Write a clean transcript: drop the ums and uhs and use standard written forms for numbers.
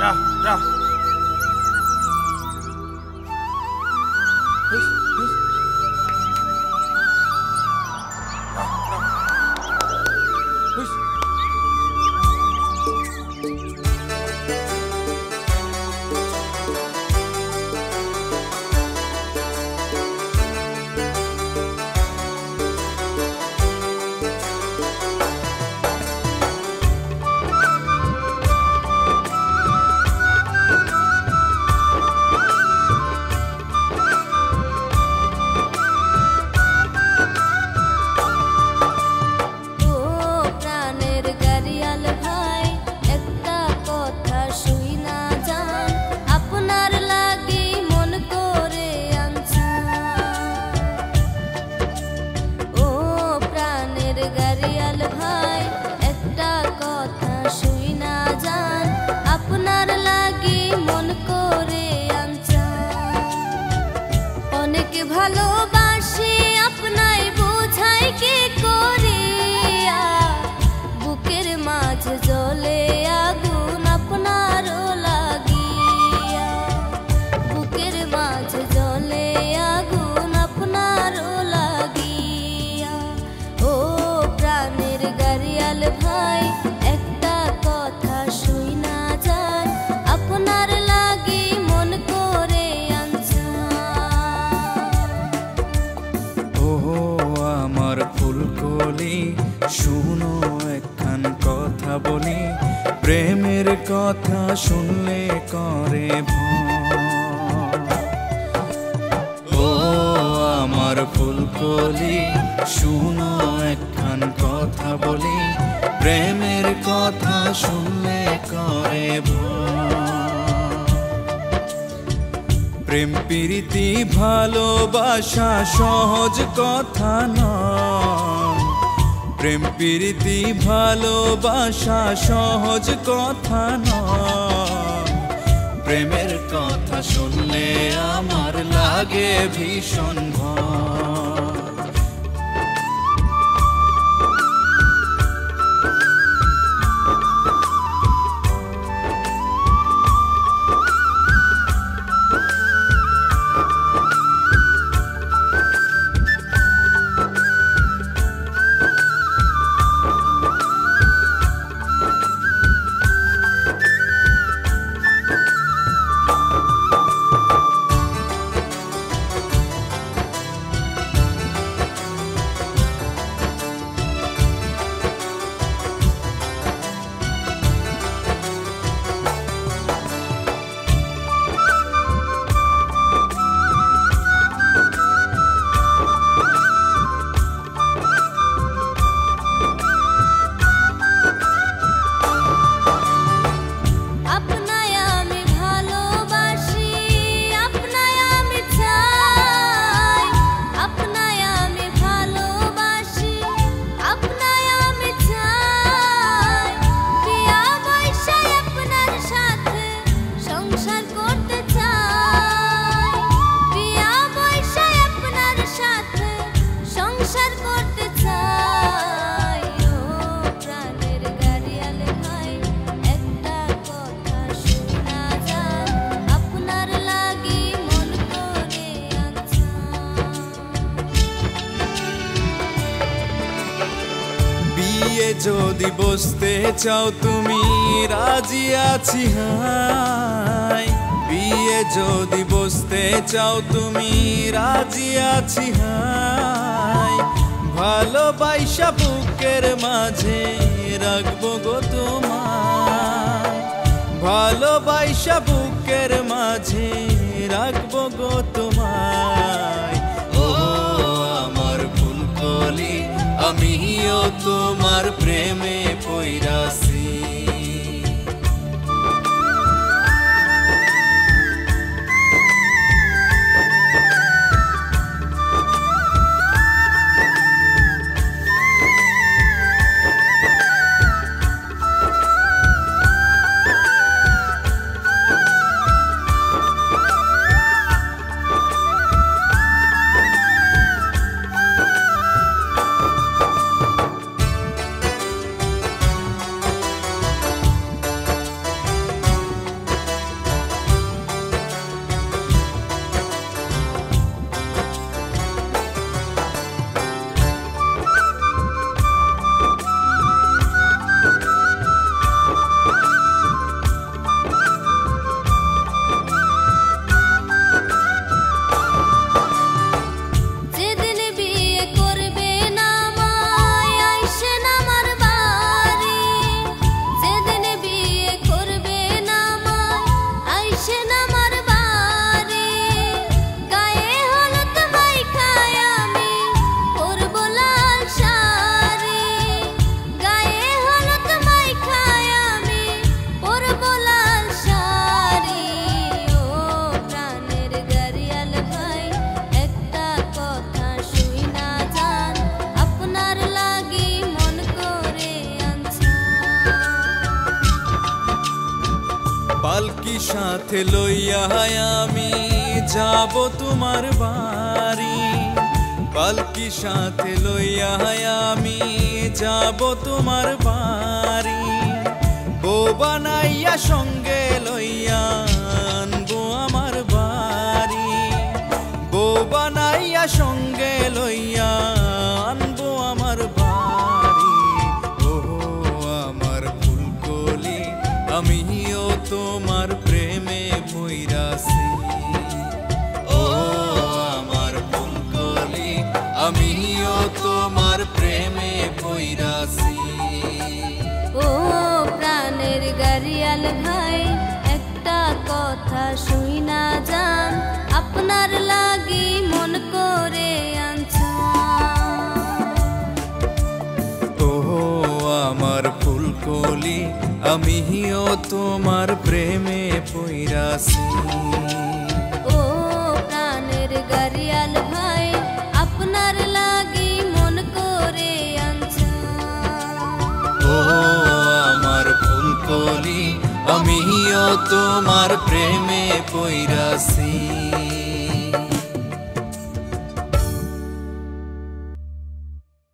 যা যা ভালোবাসি আপনাই বুঝাই কি করিয়া বুকের মাঝে জ্বলে আগুন আপনারও লাগিয়া বুকের মাঝে জ্বলে আগুন আপনারও লাগিয়া ও প্রাণের গাড়িয়াল ভাই একটা কথা শুই না যান আপনার লাগি মন করে ফুলকলি শুনো একখান কথা বলি প্রেমের কথা শুনলে করে ও আমার ফুলকলি শুনো একখান কথা বলি প্রেমের কথা শুনলে করে প্রেম প্রীতি ভালোবাসা সহজ কথা নয় প্রেম প্রীতি ভালোবাসা সহজ কথা নয় প্রেমের কথা শুনলে আমার লাগে ভীষণ ভয় যদি বসতে চাও তুমি রাজি আছি হাই বিয়ে যদি বসতে চাও তুমি রাজি আছি হাই ভালোবাসা বুকের মাঝে রাখবো গো তোমায় ভালোবাসা বুকের মাঝে রাখবো গো তোমায় ও আমার ফুলকলি আমিও তোমার প্রেমে পইরাছি পালকি সাথে লইয়া আমি যাব তোমার বাড়ি, পালকি সাথে লইয়া আমি যাব তোমার বাড়ি, বউ বানাইয়া সঙ্গে লইয়া আনবো আমার বাড়ি, বউ বানাইয়া সঙ্গে লইয়া আনবো আমার বাড়ি। ও আমার ফুলকলি আমিও তোমার প্রেমে পইরাছি, ও আমার ফুলকলি আমিও তোমার প্রেমে পইরাছি। ও প্রাণের গাড়িয়াল ভাই একটা কথা শুই না যান, আপনার লাগি মন করে আনছা। ও আমার ফুলকলি আমিও তোমার প্রেমে পইরাছি। ও প্রাণের গাড়িয়াল ভাই আপনার লাগি মন করে আনছা। ও আমার ফুলকলি আমিও তোমার প্রেমে পইরাছি।